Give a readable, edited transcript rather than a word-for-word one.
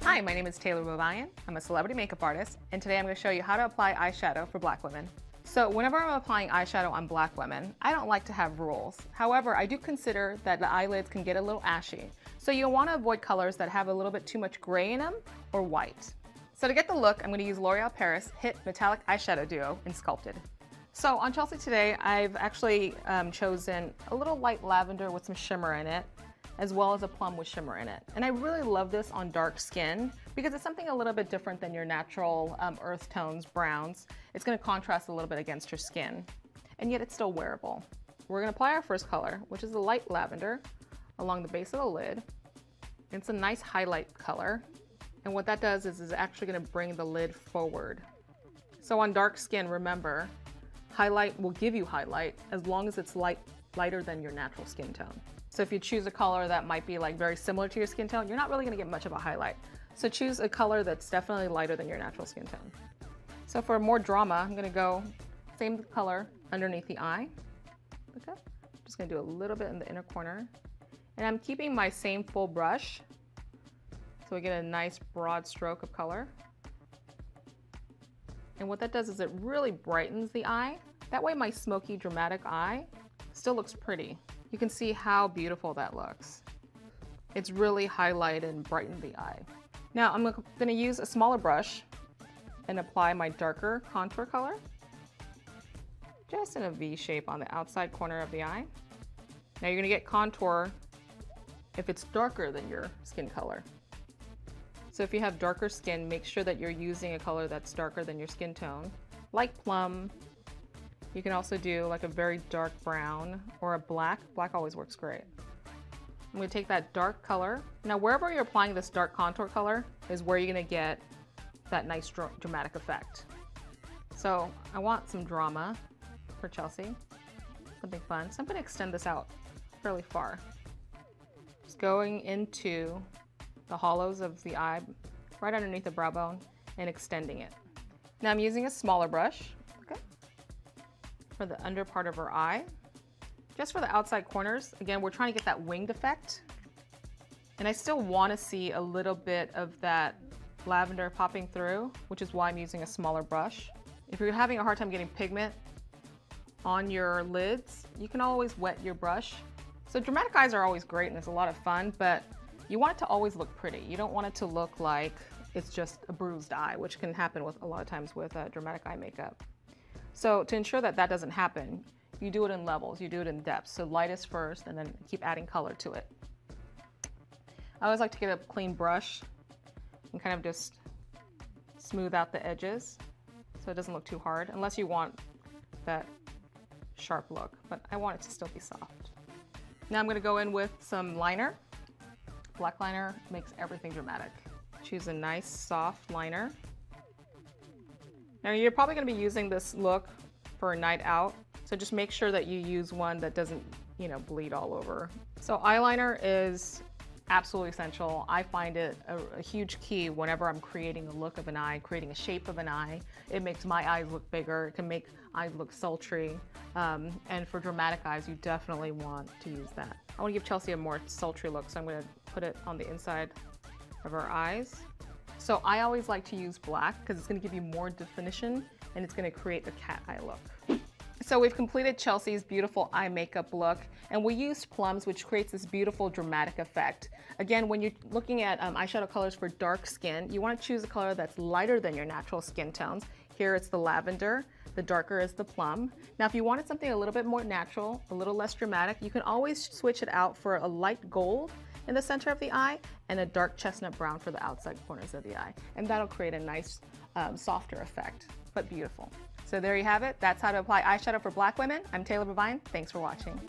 Hi, my name is Taylor Babayan. I'm a celebrity makeup artist, and today I'm going to show you how to apply eyeshadow for black women. So whenever I'm applying eyeshadow on black women, I don't like to have rules. However, I do consider that the eyelids can get a little ashy. So you'll want to avoid colors that have a little bit too much gray in them or white. So to get the look, I'm going to use L'Oreal Paris Hit Metallic Eyeshadow Duo in Sculpted. So on Chelsea today, I've actually chosen a little light lavender with some shimmer in it, as well as a plum with shimmer in it. And I really love this on dark skin because it's something a little bit different than your natural earth tones, browns. It's gonna contrast a little bit against your skin, and yet it's still wearable. We're gonna apply our first color, which is a light lavender, along the base of the lid. It's a nice highlight color. And what that does is actually gonna bring the lid forward. So on dark skin, remember, highlight will give you highlight as long as it's lighter than your natural skin tone. So if you choose a color that might be like very similar to your skin tone, you're not really gonna get much of a highlight. So choose a color that's definitely lighter than your natural skin tone. So for more drama, I'm gonna go same color underneath the eye. Okay, I'm just gonna do a little bit in the inner corner. And I'm keeping my same full brush, so we get a nice broad stroke of color. And what that does is it really brightens the eye. That way my smoky, dramatic eye still looks pretty. You can see how beautiful that looks. It's really highlighted and brightened the eye. Now I'm gonna use a smaller brush and apply my darker contour color, just in a V shape on the outside corner of the eye. Now you're gonna get contour if it's darker than your skin color. So if you have darker skin, make sure that you're using a color that's darker than your skin tone, like plum. You can also do like a very dark brown or a black. Black always works great. I'm gonna take that dark color. Now wherever you're applying this dark contour color is where you're gonna get that nice dramatic effect. So I want some drama for Chelsea, something fun. So I'm gonna extend this out fairly far. Just going into the hollows of the eye, right underneath the brow bone, and extending it. Now I'm using a smaller brush, okay, for the under part of her eye. Just for the outside corners, again, we're trying to get that winged effect. And I still want to see a little bit of that lavender popping through, which is why I'm using a smaller brush. If you're having a hard time getting pigment on your lids, you can always wet your brush. So dramatic eyes are always great and it's a lot of fun, but you want it to always look pretty. You don't want it to look like it's just a bruised eye, which can happen with a lot of times with dramatic eye makeup. So to ensure that that doesn't happen, you do it in levels, you do it in depths. So lightest first and then keep adding color to it. I always like to get a clean brush and kind of just smooth out the edges so it doesn't look too hard, unless you want that sharp look, but I want it to still be soft. Now I'm gonna go in with some liner. Black liner makes everything dramatic. Choose a nice soft liner. Now you're probably gonna be using this look for a night out, so just make sure that you use one that doesn't, bleed all over. So eyeliner is absolutely essential. I find it a huge key whenever I'm creating a look of an eye, creating a shape of an eye. It makes my eyes look bigger. It can make eyes look sultry. And for dramatic eyes, you definitely want to use that. I want to give Chelsea a more sultry look, so I'm going to put it on the inside of her eyes. So I always like to use black because it's going to give you more definition and it's going to create a cat eye look. So we've completed Chelsea's beautiful eye makeup look, and we used plums, which creates this beautiful dramatic effect. Again, when you're looking at eyeshadow colors for dark skin, you want to choose a color that's lighter than your natural skin tones. Here it's the lavender, the darker is the plum. Now if you wanted something a little bit more natural, a little less dramatic, you can always switch it out for a light gold in the center of the eye and a dark chestnut brown for the outside corners of the eye. And that'll create a nice, softer effect, but beautiful. So there you have it. That's how to apply eyeshadow for black women. I'm Taylor Babayan. Thanks for watching.